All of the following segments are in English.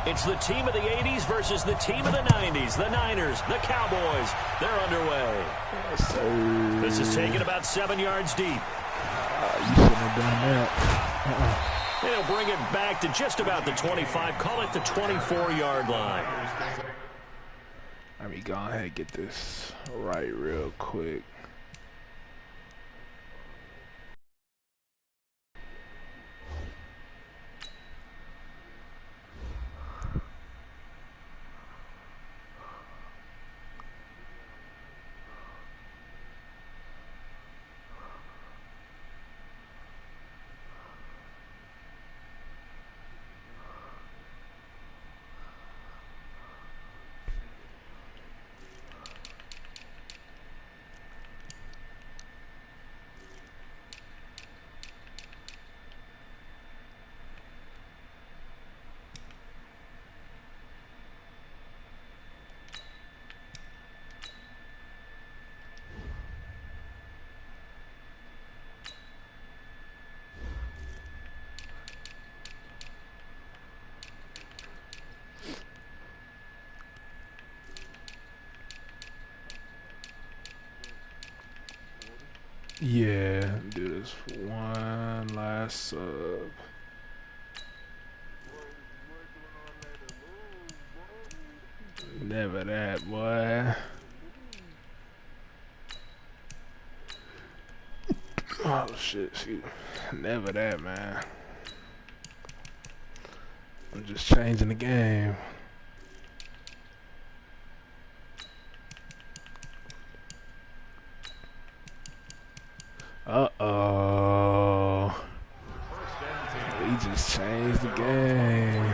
It's the team of the 80s versus the team of the 90s. The Niners, the Cowboys, they're underway. Yes, sir. This is taken about 7 yards deep. You shouldn't have done that. They'll bring it back to just about the 25. Call it the 24-yard line. Let me go ahead and get this right real quick. Yeah, do this one last sub. Never that, boy. Oh shit, shoot. Never that, man. I'm just changing the game. Uh-oh. We just changed the game.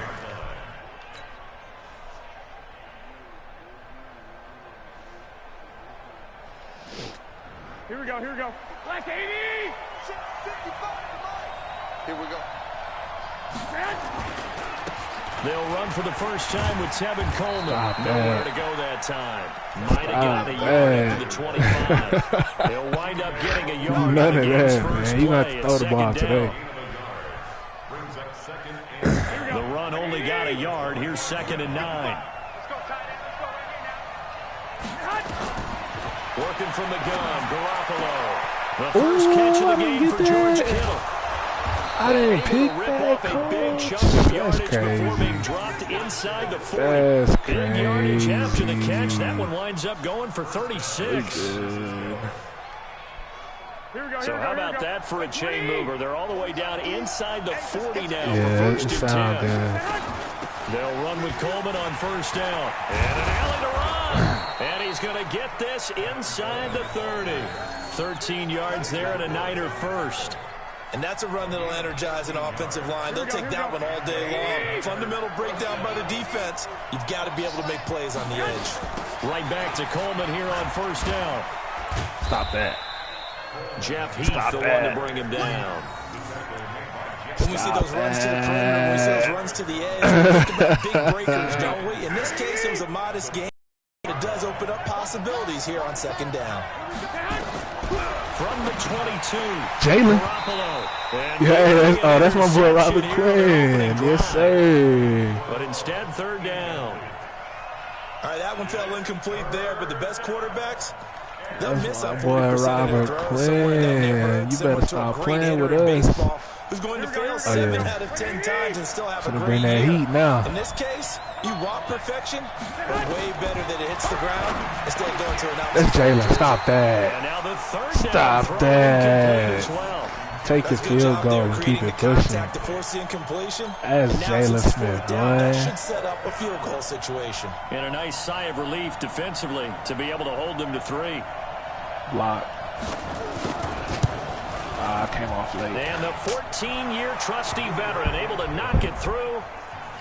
Here we go, here we go. Black 80! Here we go. They'll run for the first time with Tevin Coleman. Nowhere to go that time. Might have gotten a yard after the 25. They'll wind up getting a yard. None of that, man. You got to throw the ball today. The run only got a yard. Here's 2nd and 9. Working from the gun, Garoppolo. The first catch of the game for George Kittle. I didn't pick rip that, off a big chunk of yardage before being dropped inside the 40. That's Big yardage after the catch. crazy. That one winds up going for 36. So how about that for a chain mover? They're all the way down inside the 40 now for first and 10. They'll run with Coleman on first down. And an alley to run. And he's going to get this inside the 30. 13 yards there and a Niner first. And that's a run that'll energize an offensive line. They'll take that one all day long. Fundamental breakdown by the defense. You've got to be able to make plays on the edge. Right back to Coleman here on first down. Stop that. Jeff Heath, the one to bring him down. When we see those runs to the perimeter, when we see those runs to the edge, we think about big breakers, don't we? In this case, it was a modest game. But it does open up possibilities here on 2nd down. From the 22, Jalen. Yeah, that's my boy Robert Quinn. Yes, sir. But instead, 3rd down. All right, that one fell incomplete there, but the best quarterbacks, they'll miss on 40% boy of their Robert throws. Somewhere in that neighborhood, Quinn. You similar better to a stop great playing with hitter in us. baseball, who's going to fail 7 out of 10 times and still have a Should've great been that year. heat now. In this case, you want perfection, but way better that it hits the ground instead of going to an outside. That's Jalen. Stop that. And now the 3rd down. Stop throw that. incomplete as well. Take the field goal and keep it pushing. To force the incompletion. That's And now Jalen since Smith, 4th down, that boy. should set up a field goal situation. And a nice sigh of relief defensively to be able to hold them to 3. Block. Came off late. And the 14-year trusty veteran able to knock it through.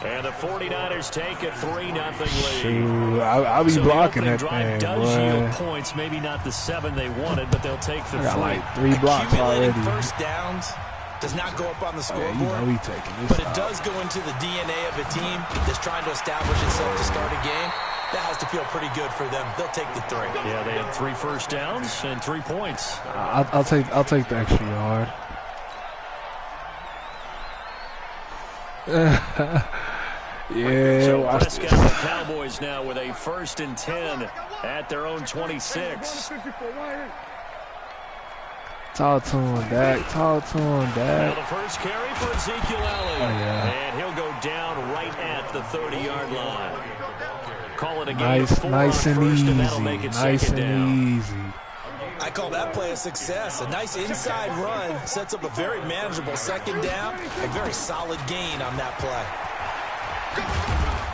And the 49ers take a 3-0 lead. Shoot, I'll be So blocking the that opening drive thing, does yield boy. points, maybe not the 7 they wanted, but they'll take the I got 3. like 3 blocks already. Accumulating first downs does not go up on the Yeah, scoreboard. you know he taking this But it out. does go into the DNA of a team that's trying to establish itself to start a game. That has to feel pretty good for them. They'll take the 3. Yeah, they had 3 first downs and 3 points. I'll take the extra yard. Yeah, So watch Prescott this. and the Cowboys now with a 1st and 10 at their own 26. Talk to him, Dak. Talk to him, Now Dak. the first carry for Ezekiel Elliott. And he'll go down right at the 30-yard line. Call it a game of 4 Nice on and first, easy. and that'll make it Nice second down. and easy. I call that play a success. A nice inside run sets up a very manageable second down. A very solid gain on that play.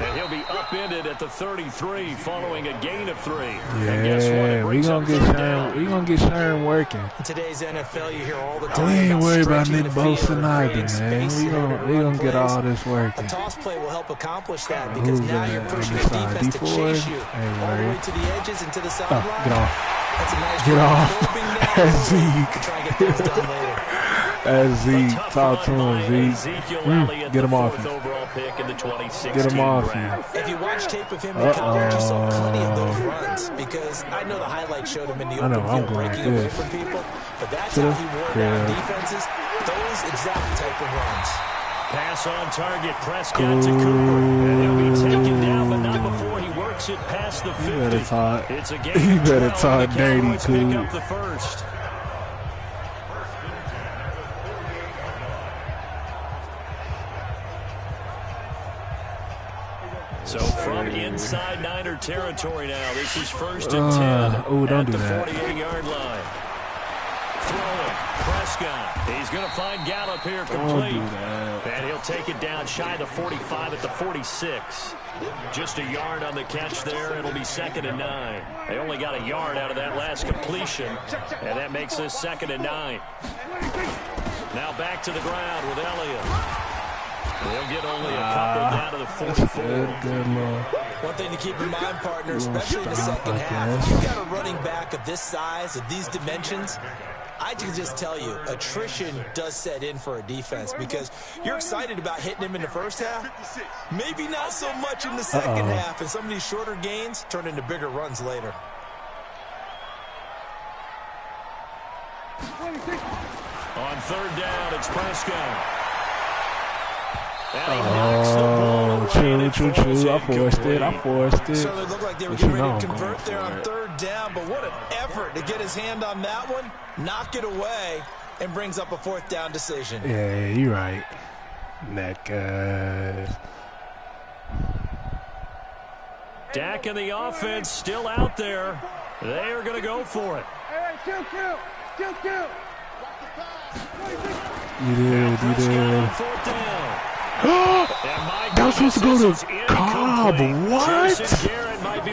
And he'll be upended at the 33 following a gain of 3. And guess what? It Yeah, we brings gonna up get third Sharon. down. We gonna get Sharon working. In today's NFL, you hear all the I time ain't worried about stretching Nick the field Bosa and neither, creating man. space We in order to gonna run get all plays. this A working. toss play will help accomplish that because Who's now that you're on pushing the the side? defense to D4? chase you Ain't all the way worried. to the edges and to the Oh, sideline. get off. That's a nice Get run, off. probing down That's early Zeke. to try and get things done later. That's Zeke. Tough Talk to run by him, Zeke. Ezekiel Elliott, Get the him off 4th you. overall pick in the 2016 Get him off you. draft. If you watch tape of him in college, you saw plenty of those runs because I know the highlights showed him in the I know, open I'm field going breaking like away this. from people, but that's To how the he wore crib. down defenses, those exact type of runs. Pass on target, Prescott to Cooper. And he'll be taken down, but not before he works it past the 50. You better talk. It's a You game of better 12, talk and the dirty, Cowboys pick Coop. up the first. So from inside Niner territory now, this is 1st and 10 oh, don't at do the that. 48-yard line. Throwing, Prescott. He's going to find Gallup here Don't complete. do that. And he'll take it down shy of the 45 at the 46. Just a yard on the catch there. It'll be 2nd and 9. They only got a yard out of that last completion, and that makes this 2nd and 9. Now back to the ground with Elliott. They'll get only a couple down to the 44. Good Lord. One thing to keep in mind, partner, especially in the stop, second I half, guess. if you've got a running back of this size, of these dimensions, I can just tell you, attrition does set in for a defense because you're excited about hitting him in the first half. Maybe not so much in the second half, and some of these shorter gains turn into bigger runs later. On 3rd down, it's Prescott. And he knocks the ball away, and it True. falls I forced it. incomplete. Certainly looked like they were But you getting know ready to I'm convert going there for on it. 3rd down, but what an effort to get his hand on that one, knock it away, and brings up a 4th down decision. Yeah, you're right. That guy. Dak and the offense still out there. They are going to go for it. You did. Prescott, 4th down. That was supposed to go to Cobb. What?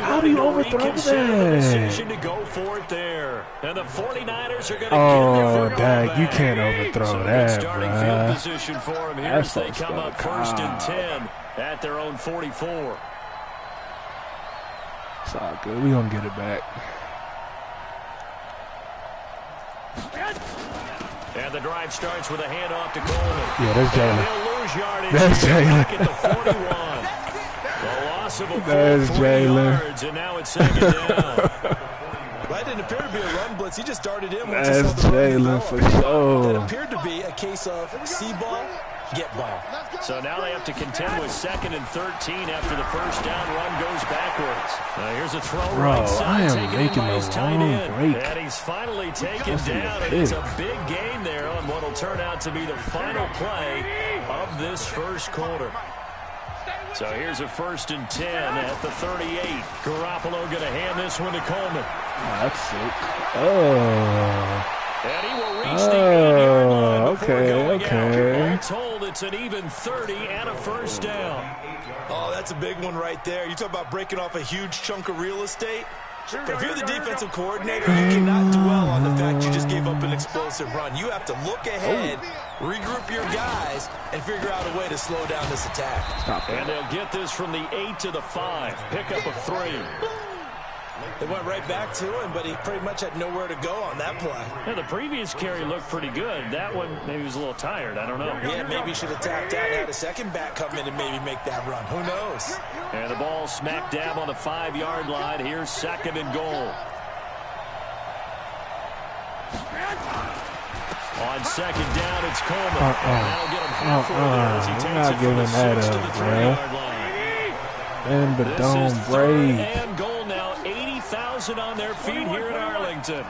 How do you overthrow that? Decision to go for it there. And the 49ers are going to Oh, get their Dak, you back. can't overthrow So that, good starting field bruh. position for them here That's as they supposed to come go up to 1st and Cobb. 10 at their own 44. It's all good. We gonna get it back. And the drive starts with a handoff to Coleman. Yeah, that's And Jalen. they'll lose yardage. That's Back Jalen. at the 41. The loss of a full That's 3 Jalen. yards, and now it's 2nd down. Well, that didn't appear to be a run blitz. He just darted in once That's he saw the run Jalen develop. for That sure. appeared to be a case of see ball, get ball. So now they have to contend with 2nd and 13 after the first down run goes backwards. Here's a throw Bro, right side, I am taken in making by the his tight wrong end. break. And he's finally taken That's a down, and it's a pick. big gain there on what will turn out to be the final play of this first quarter. So here's a 1st and 10 at the 38. Garoppolo going to hand this one to Coleman. That's sick. Oh. And he will reach the 8-yard line before going okay. out. All told, it's an even 30 and a 1st down. Oh, that's a big one right there. You talk about breaking off a huge chunk of real estate. But if you're the defensive coordinator, you cannot dwell on the fact you just gave up an explosive run. You have to look ahead, regroup your guys, and figure out a way to slow down this attack. Stop And that. they'll get this from the 8 to the 5. Pick up of 3. They went right back to him, but he pretty much had nowhere to go on that play. Yeah, the previous carry looked pretty good. That one, maybe he was a little tired. I don't know. Yeah, maybe he should have tapped out and had a second back come in and maybe make that run. Who knows? And the ball smack dab on the 5-yard line. Here's 2nd and goal. On 2nd down, it's Coleman. And that'll get him halfway there as he We're takes not it from the giving that 6 to up, the bruh. 3-yard line. And the This dome is break. 3rd and goal now. 80,000 on their feet here in Arlington.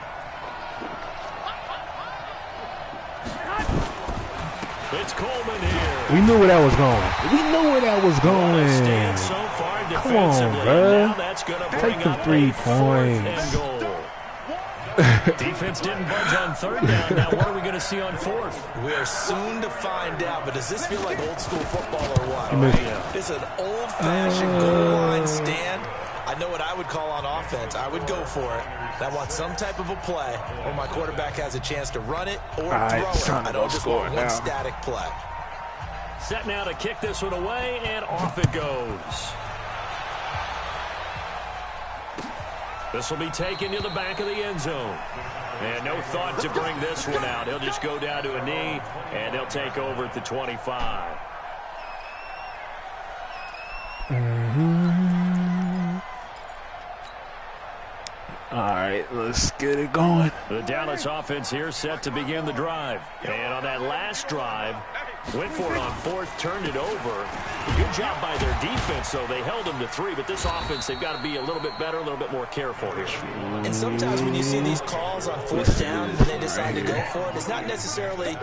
It's Coleman here. We knew where that was going. We knew where that was going. So far Come on, bro. Take the 3 points. Defense didn't budge on 3rd down. Now what are we going to see on 4th? We are soon to find out, but does this feel like old school football or what? It's an old-fashioned goal line stand. I know what I would call on offense. I would go for it. I want some type of a play where my quarterback has a chance to run it or throw it. I don't just want one static play. Set now to kick this one away, and off it goes. This will be taken to the back of the end zone. And no thought to bring this one out. He'll just go down to a knee, and he'll take over at the 25. All right, let's get it going. The Dallas offense here set to begin the drive. And on that last drive, went for it on 4th, turned it over. Good job by their defense, though. They held them to 3, but this offense, they've got to be a little bit better, a little bit more careful here. And sometimes when you see these calls on 4th down, when they decide to go for it, it's not necessarily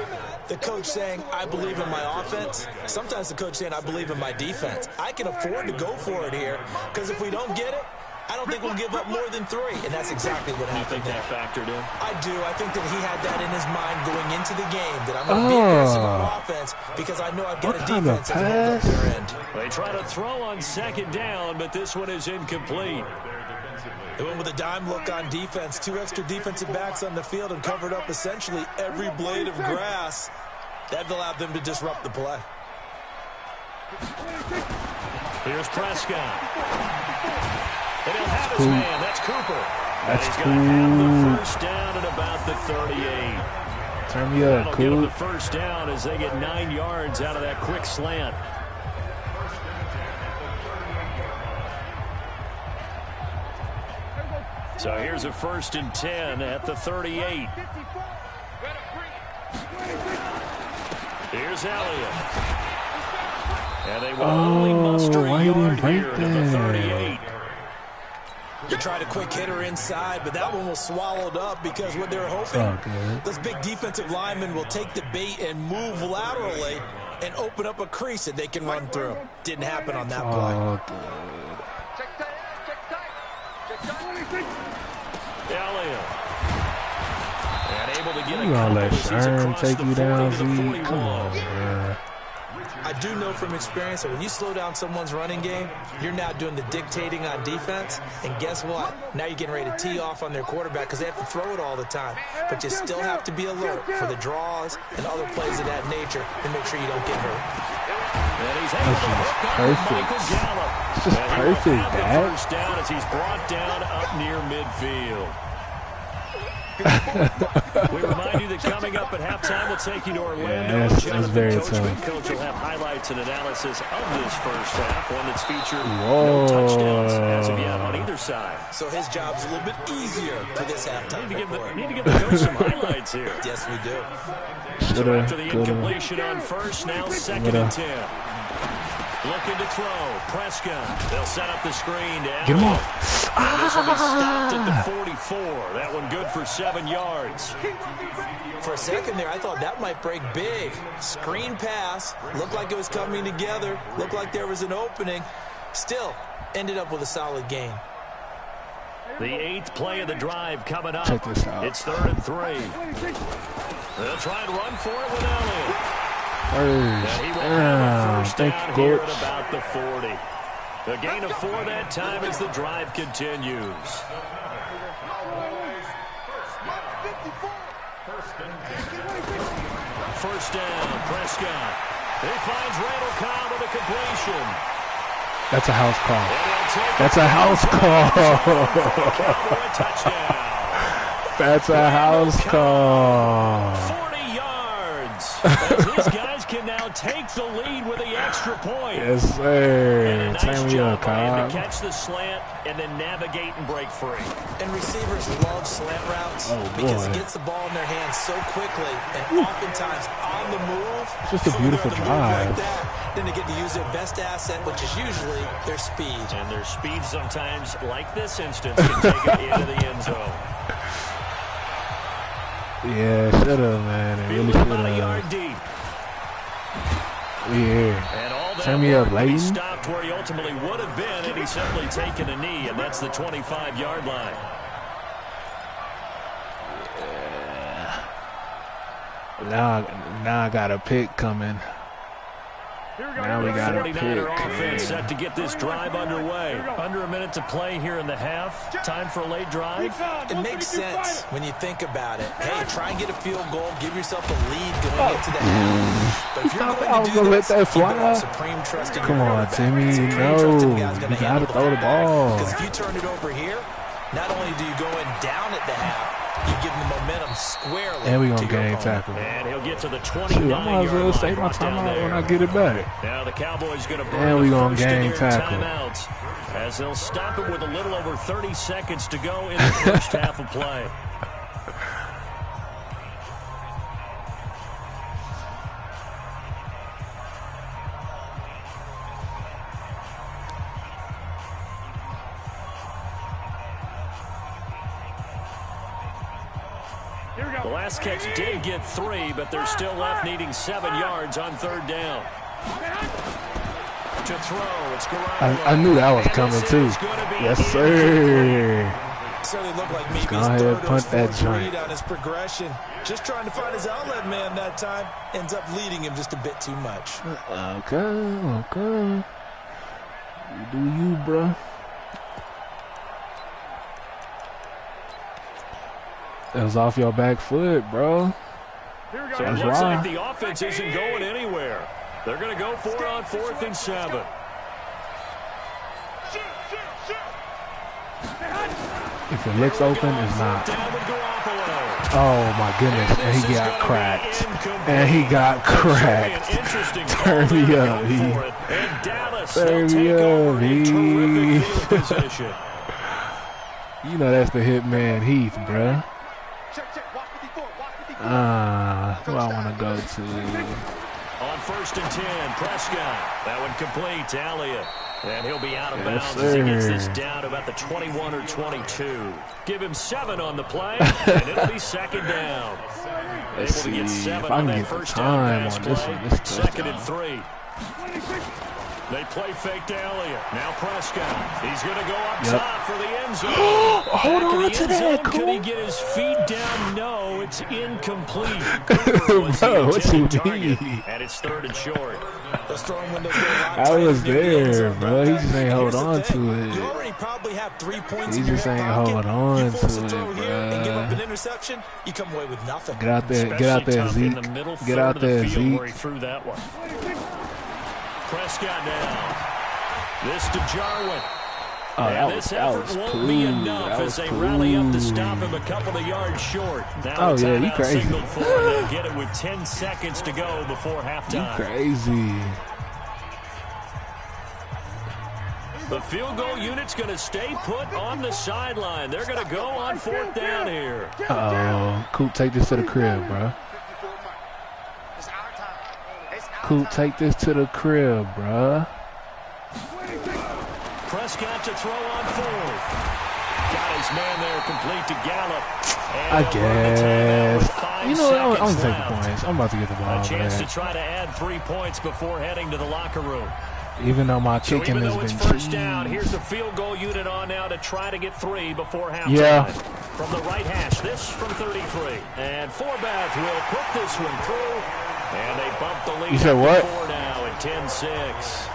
the coach saying, I believe in my offense. Sometimes the coach saying, I believe in my defense. I can afford to go for it here, because if we don't get it, I don't think we'll give up more than 3, and that's exactly what happened. You think that factored in? I do. I think that he had that in his mind going into the game, that I'm going to be aggressive on offense because I know I've got a defense that holds up their end. They try to throw on 2nd down, but this one is incomplete. They went with a dime look on defense. 2 extra defensive backs on the field and covered up essentially every blade of grass. That allowed them to disrupt the play. Here's Prescott. And he'll have his man. That's Cooper. That's cool. He's going to have the 1st down at about the 38. Turn me up, That'll get him the 1st down as they get 9 yards out of that quick slant. So here's a 1st and 10 at the 38. Here's Elliott. And they will only muster a yard here to the 38. They tried a quick hitter inside, but that one was swallowed up because what they're hoping, those big defensive linemen will take the bait and move laterally and open up a crease that they can run through. Didn't happen on that play. Elliott. And able to get a couple let Sherm take you down, Z. Come on, man. I do know from experience that when you slow down someone's running game, you're now doing the dictating on defense. And guess what? Now you're getting ready to tee off on their quarterback because they have to throw it all the time. But you still have to be alert for the draws and other plays of that nature to make sure you don't get hurt. And he's able to hook up with Michael Gallup. It's just perfect, Dad. 1st down as he's brought down up near midfield. We remind you that coming up at halftime, we'll take you to Orlando. That's very tough. Coach will have highlights and analysis of this 1st half, one that's featured no touchdowns as of yet on either side. So his job's a little bit easier for this halftime. Need to give the coach some highlights here. Yes, we do. So after the incompletion on 1st, now 2nd and 10. Looking to throw. Prescott. They'll set up the screen. Get him off. This will be stopped at the 44. That one good for 7 yards. For a second there, I thought that might break big. Screen pass. Looked like it was coming together. Looked like there was an opening. Still, ended up with a solid gain. The 8th play of the drive coming up. Check this out. It's 3rd and 3. They'll try and run for it with Elliott. Thank you, here at about the 40. The gain of 4 that time as the drive continues. First down, Prescott. He finds Randall Cobb with a completion. That's a house call. That's a house call. That's a house call. 40 yards. As these guys can now take the lead with the extra point. Yes, sir. Nice Turn me up, to catch the slant and then navigate and break free. And receivers love slant routes because it gets the ball in their hands so quickly and oftentimes on the move. It's just a beautiful drive. Like then they get to use their best asset, which is usually their speed. And their speed sometimes, like this instance, can take it into the end zone. Yeah, should have, man. It really should have. Yard deep. Yeah. Turn me up, lady. He stopped where he ultimately would have been, and he's simply taken a knee, and that's the 25-yard line. Yeah. Now I got a pick coming. Now we got a pick. Offense set to get this drive underway. Under a minute to play here in the half. Time for a late drive. It makes sense when you think about it. Hey, try and get a field goal. Give yourself a lead going into the half. But if you're going to do this, let that fly. Supreme trust in Come on, Timmy. No, you got to throw the ball. Because if you turn it over here, not only do you go in down at the half, you give them momentum squarely. And we're going to gain tackle. And he'll get to the 29-yard line. I might as well save my timeout when I get it back. Now the Cowboys going to burn the first of their timeouts as they'll stop it with a little over 30 seconds to go in the first half of play. The last catch did get 3, but they're still left needing 7 yards on 3rd down. To throw, it's Garoppolo. I knew that was coming too. Yes, sir. Certainly looked like maybe go ahead, punt that joint. On his progression. Just trying to find his outlet man that time. Ends up leading him just a bit too much. Okay. You do you, bro. That was off your back foot, bro. So it looks like the offense isn't going anywhere. They're going to go for it on 4th and 7. If it looks open, it's not. Oh, my goodness. And he got cracked. Turn me up, E. Turn me up, E. You know that's the hitman Heath, bruh. Who I want to go to? On 1st and 10, Prescott. That one complete to Elliott. And he'll be out of bounds as he gets this down to about the 21 or 22. Give him 7 on the play, and it'll be 2nd down. Let's see if I can get the time on this one. 2nd and 3. They play fake to Elliott. Now Prescott. He's going to go up top for the end zone. Hold on to that, Could he get his feet down? No, it's incomplete. Bro, what you mean? And it's 3rd and short. I was there, bro. He just ain't hold on to it. You already probably have 3 points. He just ain't hold on to it, bro. And give up an interception, you come away with nothing. Get out there, Zeke. Get out there, Zeke. Where he threw that one. Prescott now. This to Jarwin. This effort won't be enough as they rally up to stop him a couple of yards short. Now you crazy. Signaled for, they'll get it with 10 seconds to go before halftime. You crazy. The field goal unit's going to stay put on the sideline. They're going to go on 4th down here. Coop, take this to the crib, bro. Coop, take this to the crib, bruh. Prescott to throw on 4th. Got his man there complete to Gallup. I guess. You know, I'm taking points. I'm about to get the ball. A chance to try to add 3 points before heading to the locker room. Even though my kicking has been first down, here's the field goal unit on now to try to get 3 before halftime. Yeah. From the right hash, this from 33. And Forbath will put this one through. And they bump the lead. You said what? Now at 10-6.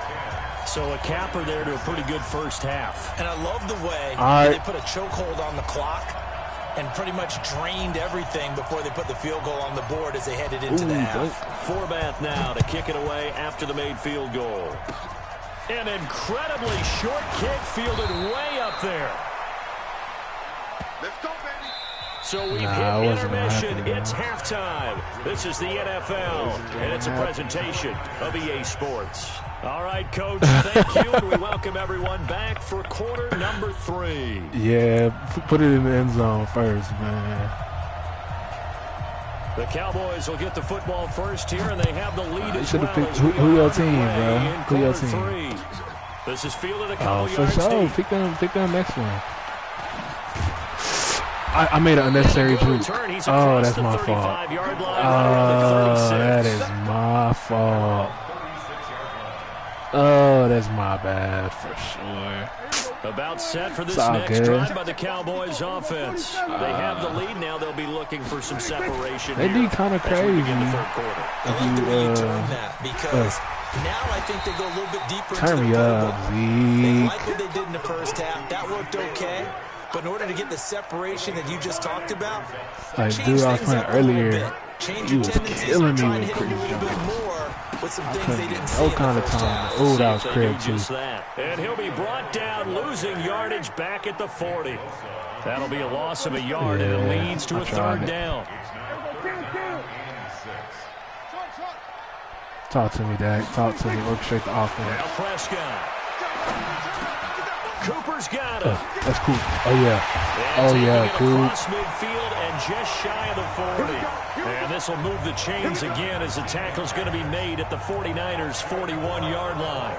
So a capper there to a pretty good first half. And I love the way they put a chokehold on the clock and pretty much drained everything before they put the field goal on the board as they headed into the half. Forbath now to kick it away after the made field goal. An incredibly short kick fielded way up there. Let's go, baby. So we've hit intermission. It's halftime. This is the NFL, and it's a presentation of EA Sports. All right, Coach, thank you, and we welcome everyone back for quarter number 3. Yeah, put it in the end zone first, man. The Cowboys will get the football first here, and they have the lead as should well. have picked who your team, bro. Who your team? Three. This is fielded a couple Oh, for yards sure. deep. Pick them next one. I made an unnecessary juke. Oh, that's my fault. Oh, that is my fault. Oh, that's my bad for sure. About set for this next drive by the Cowboys offense. They have the lead now. They'll be looking for some separation. They do kind of crazy. I like the way you turn that because now I think they go a little bit deeper into the playbook. They like what they did in the first half. That worked okay. But in order to get the separation that you just talked about, like change dude I was things playing up a little earlier, bit. Change he your was tendencies killing and try me and with hit him a Chris little bit Jones. more with some I things couldn't they get didn't no see in the kind of first time. half. Oh, that was They Craig do too. just that. And he'll be brought down, losing yardage back at the 40. That'll be a loss of a yard, and it leads to a third down. Talk to me, Dak. Talk to me. Orchestrate the offense. Now Prescott. Cooper's got it. That's cool. Oh, yeah. Oh, yeah, cool. Across midfield and just shy of the 40. And this will move the chains again as the tackle's going to be made at the 49ers' 41-yard line.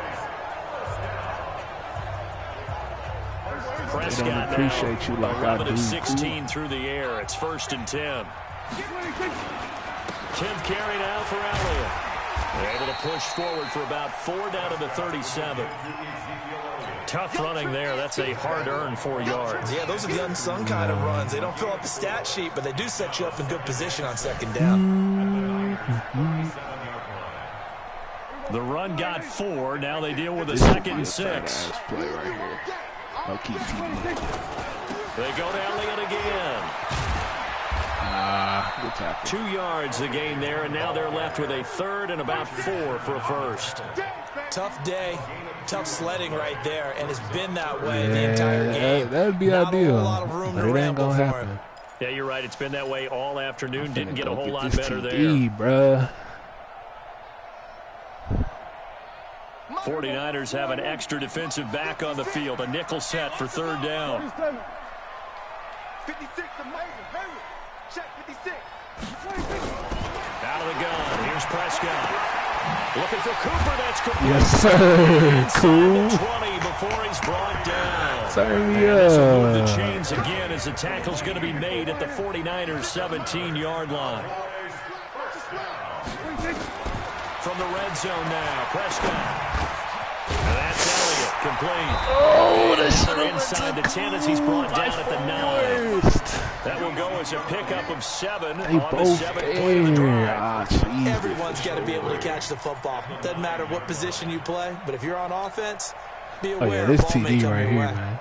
Prescott they don't appreciate you like I 11 do. of 16 through the air. It's 1st and 10. 10th carry now for Elliott. They're able to push forward for about 4 down to the 37. Tough running there. That's a hard-earned 4 yards. Yeah, those are the unsung kind of runs. They don't fill up the stat sheet, but they do set you up in good position on second down. The run got 4. Now they deal with a 2nd and 6. Play right here. They go to Elliott again. Good tackle. 2 yards the gain there, and now they're left with a 3rd and about 4 for a first. Tough day, tough sledding right there, and it's been that way the entire game. That'd be Not ideal, a lot of room but to it ain't ramble gonna for happen. him. Yeah, you're right. It's been that way all afternoon. Didn't get a whole lot better there. Bruh. 49ers have an extra defensive back on the field. A nickel set for 3rd down. 56, amazing. Hurry. Check 56. Out of the gun. Here's Prescott. Looking for Cooper. That's complete. Yes, sir. Cool. 20 before he's brought down. Turn me This will move the up. chains again as the tackle's going to be made at the 49ers' 17-yard line. From the red zone now, Prescott. And that's Elliott, complete. Oh, that's inside the 10 as he's brought down at the 9. That will go as a pickup of 7 They on the both 7th play of the drive. Everyone's got to be able to catch the football. Doesn't matter what position you play, but if you're on offense, be aware. Oh, yeah, this ball may TD come right your here, way. man.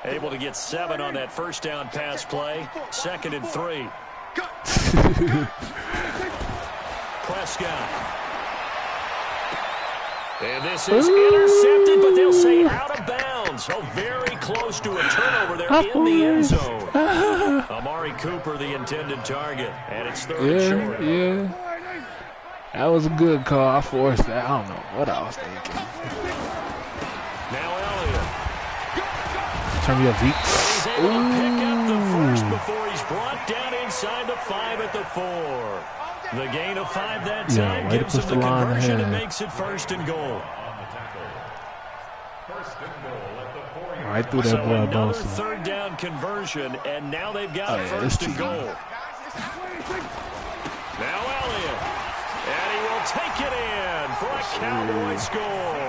Able to get 7 on that first down pass play. 2nd and 3. Prescott. And this is intercepted, but they'll say out of bounds. Oh, very close to a turnover there in the end zone. Amari Cooper, the intended target, and it's 3rd and short. Yeah. That was a good call. I forced that. I don't know what I was thinking. Now Elliott. Turn me up, Zeke. He's able to pick up the first before he's brought down inside the 5 at the 4. The gain of 5 that time gives him the conversion and makes it 1st and goal. Right through that So boy, another Bosa. 3rd down conversion, and now they've got 1st and goal. Now Elliott, and he will take it in for a Cowboy score.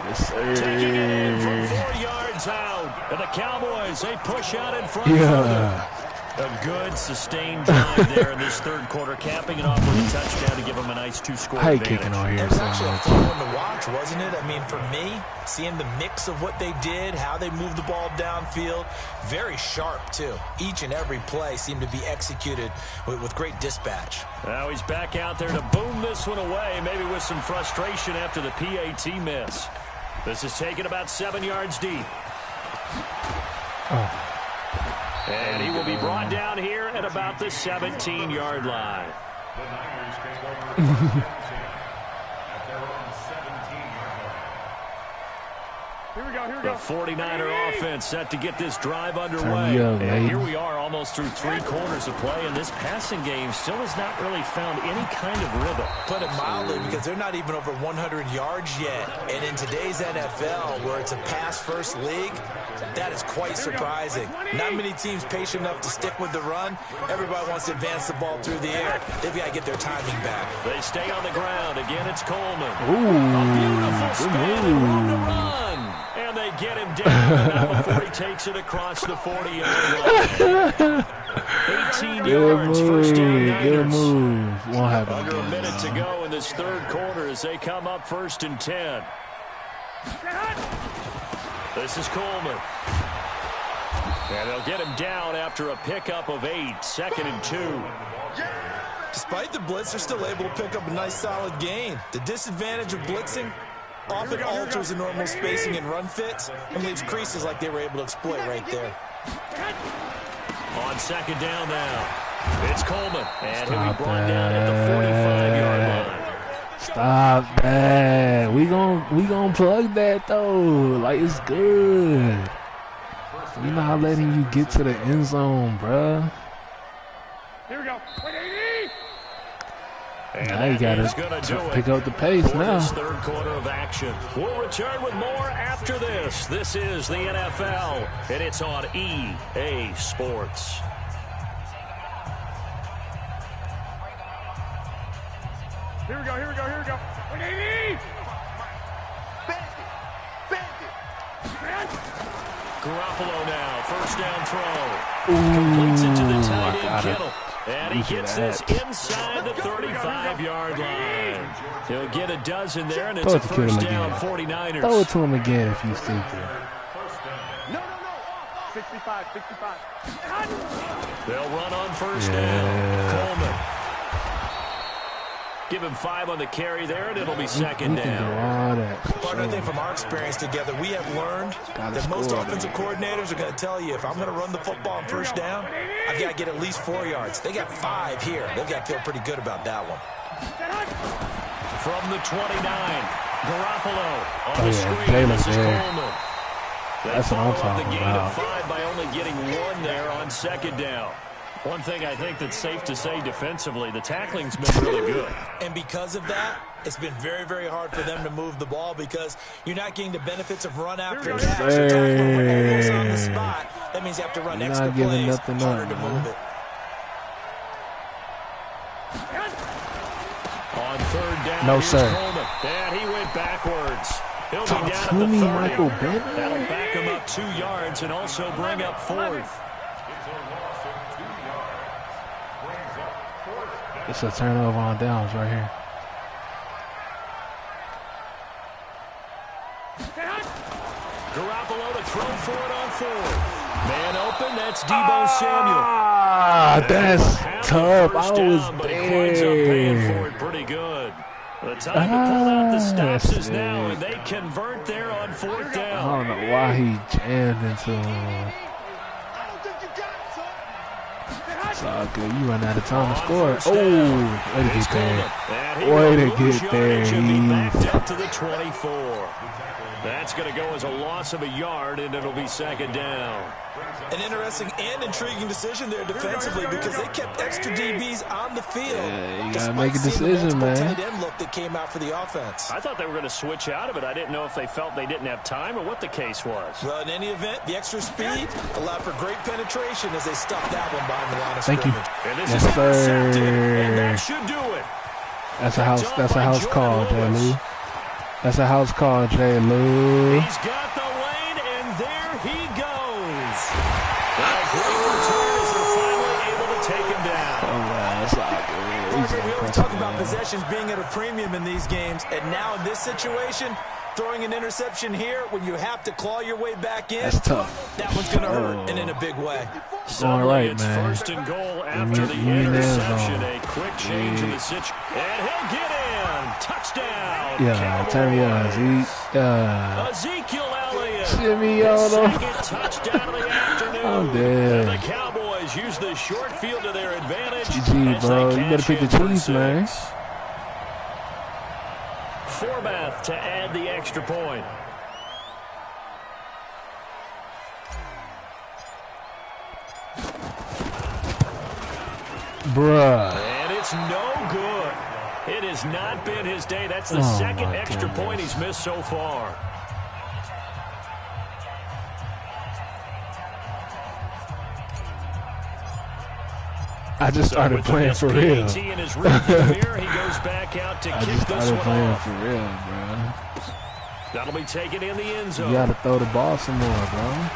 Yes, sir. Taking it in from 4 yards out, and the Cowboys, they push out in front further. A good, sustained drive there in this 3rd quarter, capping it off with a touchdown to give them a nice 2-score I hate advantage. kicking on here It was so actually a much. fun one to watch, wasn't it? I mean, for me, seeing the mix of what they did, how they moved the ball downfield, very sharp, too. Each and every play seemed to be executed with great dispatch. Now he's back out there to boom this one away, maybe with some frustration after the PAT miss. This is taken about 7 yards deep. Oh. And he will be brought down here at about the 17-yard line. Here we go. The 49er offense set to get this drive underway. And here we are almost through 3 quarters of play, and this passing game still has not really found any kind of rhythm. Put it mildly, because they're not even over 100 yards yet. And in today's NFL, where it's a pass-first league, that is quite surprising. Not many teams patient enough to stick with the run. Everybody wants to advance the ball through the air. They've got to get their timing back. They stay on the ground. Again, it's Coleman. Ooh, a beautiful spin and room to run. And they get him down now before he takes it across the 40-yard line. 18 yards, first down Niners. Good move. Won't happen. Under a minute to go in this third quarter as they come up 1st and 10. This is Coleman. And they'll get him down after a pickup of 8, 2nd and 2. Despite the blitz, they're still able to pick up a nice, solid gain. The disadvantage of blitzing often alters the normal spacing and run fits and leaves creases like they were able to exploit right there. On 2nd down now, it's Coleman. And he'll be brought down at the 45-yard line. Stop that. We gon' plug that, though. Like, it's good. We're not letting you get to the end zone, bruh. Here we go. And now you gotta pick up the pace now. This third quarter of action. We'll return with more after this. This is the NFL, and it's on EA Sports. Here we go, here we go, here we go. Garoppolo now, first down throw. Completes it to the tight end, Kittle. And he gets this inside the 35-yard line. He'll get a dozen there, and it's a first down, 49ers. Throw it to him again if you stupid. No. 65. They'll run on first down. Coleman. Give him 5 on the carry there, and it'll be 2nd down. Partner, I think from our experience together, we have learned that most offensive coordinators are going to tell you, if I'm going to run the football on first down, I've got to get at least 4 yards. They got 5 here. They've got to feel pretty good about that one. From the 29, Garoppolo on the screen. This is Coleman. That's what I'm talking about. The gain of 5 by only getting 1 there on 2nd down. One thing I think that's safe to say defensively, the tackling's been really good. And because of that, it's been very, very hard for them to move the ball because you're not getting the benefits of run after catch. Almost on the spot. That means you have to run extra plays, harder to move it. On 3rd down, no, sir. Coleman. And he went backwards. He'll be down at the 30. Michael Bennett. That'll back him up 2 yards and also bring up 4th. It's a turnover on downs right here. Garoppolo to throw for it on 4th. Man open, that's Deebo Samuel. That's tough. I was there. For it pretty good. The time to pull out the stops is now, and they convert there on 4th down. I don't know why he jammed into him. It's all good. You run out of time to score. Oh, way to get there. Way to get there. Backed up to the 24. That's going to go as a loss of a yard, and it'll be 2nd down. An interesting and intriguing decision there defensively because they kept extra DBs on the field. Yeah, you got to make a decision, man. Tight end look that came out for the offense. I thought they were going to switch out of it. I didn't know if they felt they didn't have time or what the case was. Well, in any event, the extra speed allowed for great penetration as they stuffed that one behind the line of scrimmage. Thank you. And this yes, is sir. And that should do it. That's a house call, Jay Lou. That's a house call, Jay Lou. He's got the lane, and there he goes. That great return as they're finally able to take him down. Oh, wow, that's not good. We always talk about possessions being at a premium in these games, and now in this situation, throwing an interception here when you have to claw your way back in. That's tough. That one's going to hurt, and in a big way. All right, it's man. 1st and goal after the interception. A quick change in the situation. And he'll get in. Touchdown. Yeah, turn me on. Ezekiel Elliott. Jimmy Otto. Second touchdown of the afternoon. I'm dead. And the Cowboys use the short field to their advantage. GG, bro. You better pick the Chiefs, man. Forbath to add the extra point. Bruh. And it's no good. It has not been his day. That's the second extra point he's missed so far. I just started playing for real. He goes back out to kick this one off. For real, bro. That'll be taken in the end zone. You gotta throw the ball some more, bro.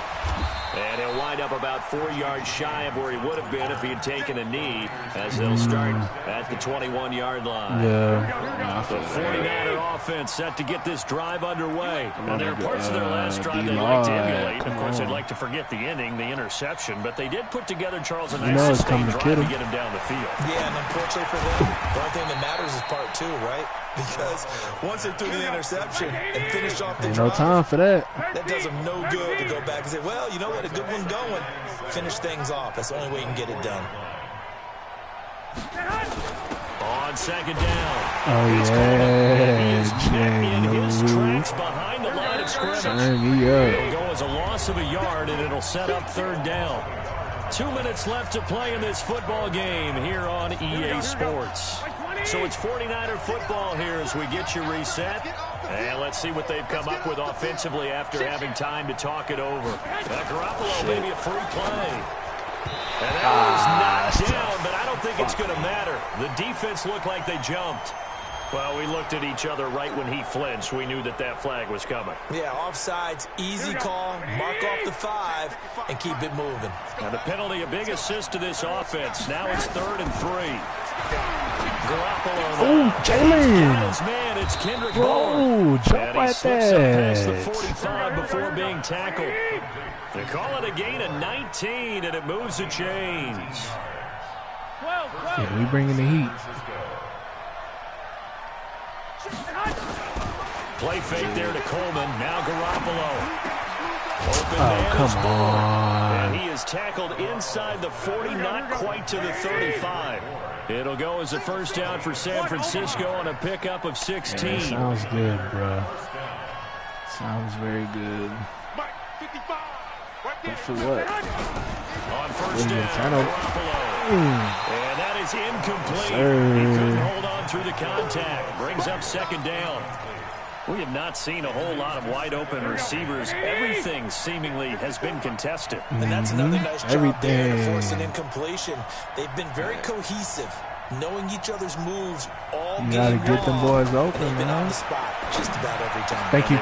And he'll wind up about 4 yards shy of where he would have been if he had taken a knee, as they'll start at the 21-yard line. Yeah. The 49er offense set to get this drive underway. And there are parts of their last drive they'd like to emulate. Of course, they'd like to forget the ending, the interception, but they did put together, Charles, a nice sustained drive to get him down the field. Yeah, and unfortunately for them, the only thing that matters is part two, right? Because once they threw the interception and finished off the drive, no time for that. That does them no good to go back and say, well, you know what, a good one going. Finish things off. That's the only way you can get it done. On second down. Oh, yeah. His tracks behind the line of scrimmage. It'll go as a loss of a yard, and it'll set up third down. 2 minutes left to play in this football game here on EA Sports. So it's 49er football here as we get you reset. And let's see what they've come up with offensively after having time to talk it over. Garoppolo, maybe a free play. And that was knocked down, but I don't think it's going to matter. The defense looked like they jumped. Well, we looked at each other right when he flinched. We knew that that flag was coming. Yeah, offsides, easy call, mark off the 5, and keep it moving. Now the penalty, a big assist to this offense. Now it's 3rd and 3. Garoppolo. Oh, Jalen. His man, it's Kendrick Bourne. Jump like that. Past the 45 before being tackled. They call it a gain of 19, and it moves the chains. Yeah, we bringing the heat. Play fake there to Coleman. Now Garoppolo. Come on. And he is tackled inside the 40, not quite to the 35. It'll go as a first down for San Francisco on a pickup of 16. Yeah, sounds good, bro. Sounds very good. But for what? On first down, Garoppolo. And that is incomplete. He couldn't hold on through the contact. Brings up second down. We have not seen a whole lot of wide-open receivers. Everything seemingly has been contested. And that's another nice job there to force an incompletion. They've been very cohesive, knowing each other's moves all game long. You got to get them boys open, They've been on the spot just about every time. Thank you.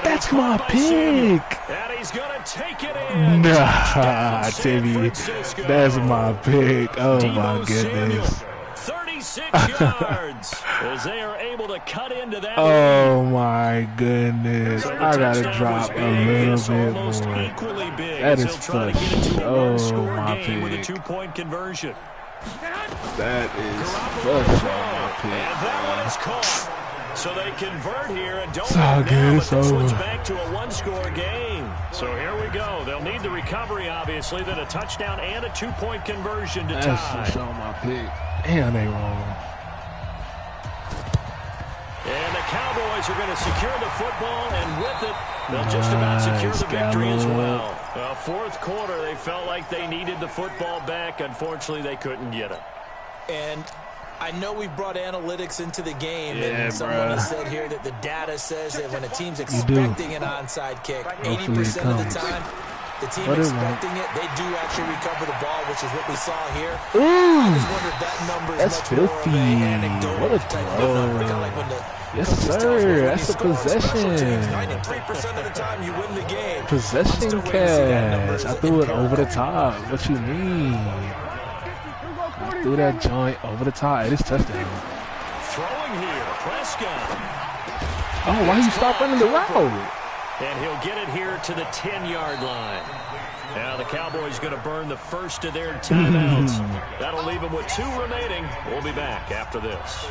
That's my pick. And he's going to take it in. Nah, Timmy. That's my pick. Oh, my goodness. 36 yards as they are able to cut into that. Oh my goodness. So I gotta drop a little bit more. That is flush. Oh my pick. With a 2-point conversion. That is flush on my pick. And that one is caught. So they convert here and don't now, but this one's back to a 1-score game. So here we go. They'll need the recovery, obviously, then a touchdown and a 2-point conversion to tie. That's flush on my pick. Damn, they wrong. And the Cowboys are going to secure the football, and with it, they'll just about secure the victory as well. Well, fourth quarter, they felt like they needed the football back. Unfortunately, they couldn't get it. And I know we brought analytics into the game, and someone has said here that the data says that when a team's expecting an onside kick, 80% of the time, the team expecting it, they do actually recover the ball, which is what we saw here. I just wonder if that number is much filthy. More of an anecdotal what a type of number. Kind of like when the yes, sir. That's a possession. 93% of the time you win the game. Possession catch. I threw it over the top. What you mean? I threw that joint over the top. It is touchdown. Throwing here, Prescott. Oh, why you stop running the route? And he'll get it here to the 10-yard line. Now the Cowboys going to burn the first of their timeouts. That'll leave them with 2 remaining. We'll be back after this.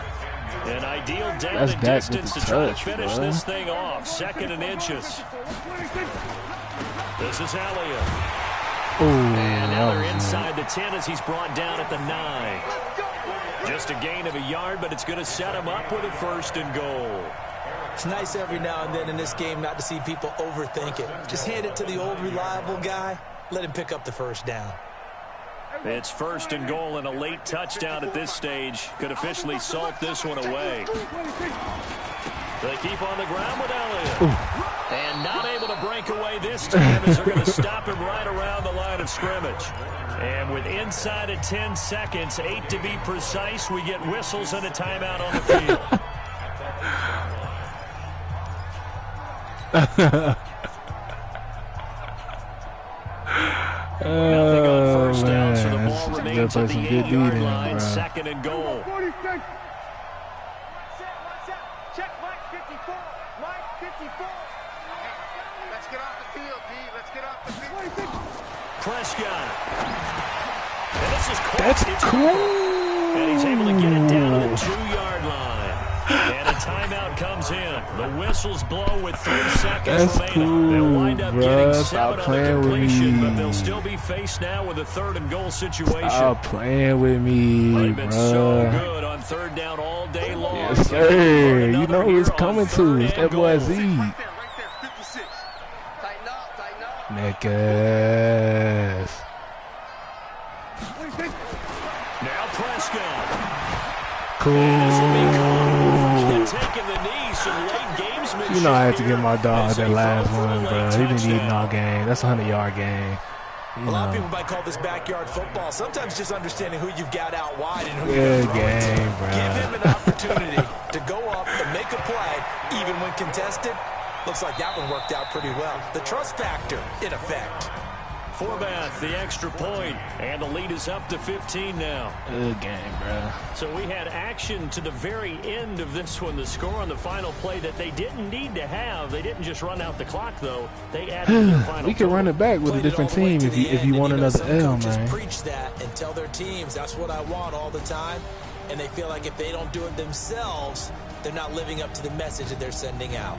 An ideal down and distance to try to finish this thing off. 2nd and inches. This is Elliott. And now they're inside the 10 as he's brought down at the 9. Just a gain of a yard, but it's going to set him up with a 1st and goal. It's nice every now and then in this game not to see people overthink it. Just hand it to the old reliable guy. Let him pick up the first down. It's 1st and goal, and a late touchdown at this stage could officially salt this one away. They keep on the ground with Elliott. And not able to break away this time as they're going to stop him right around the line of scrimmage. And with inside of 10 seconds, 8 to be precise, we get whistles and a timeout on the field. Nothing on first down, so the ball remains at the 8-yard line, 2nd and goal. Check Mike 54. Mike 54. Let's get off the field, D. Let's get off the field. Prescott. And this is close. That's cool. And he's able to get it down to the 2-yard line. And a timeout comes in. The whistles blow with 3 seconds That's remaining. cool, They'll wind up getting 7 Stop on the playing with completion, me. but they'll still be faced now with a 3rd and goal situation. Stop playing with me, They've been so bruh. good on 3rd down all day long. Yes, sir. You know who it's coming to. It's that boy Z. Right there, 56. Tighten up, tighten up. Neck ass. Now Prescott. Cool. Taking the knee, some late gamesmanship. You know I had to here get my dog as that he last fell for a one, late bro. He been touchdown. eating all game. That's a 100-yard game. A lot of people might call this backyard football. Sometimes just understanding who you've got out wide and who Good you're going to throw it game, to. bro. Give him an opportunity to go up and make a play, even when contested. Looks like that one worked out pretty well. The trust factor in effect. Forbath, the extra point, and the lead is up to 15 now. Good game, bro. So we had action to the very end of this one. The score on the final play that they didn't need to have. They didn't just run out the clock, though. They added to the final We can run it back with a Played different it all the way team to if the you end, want and another some L, coaches man. preach that and tell their teams, that's what I want all the time. And they feel like if they don't do it themselves, they're not living up to the message that they're sending out.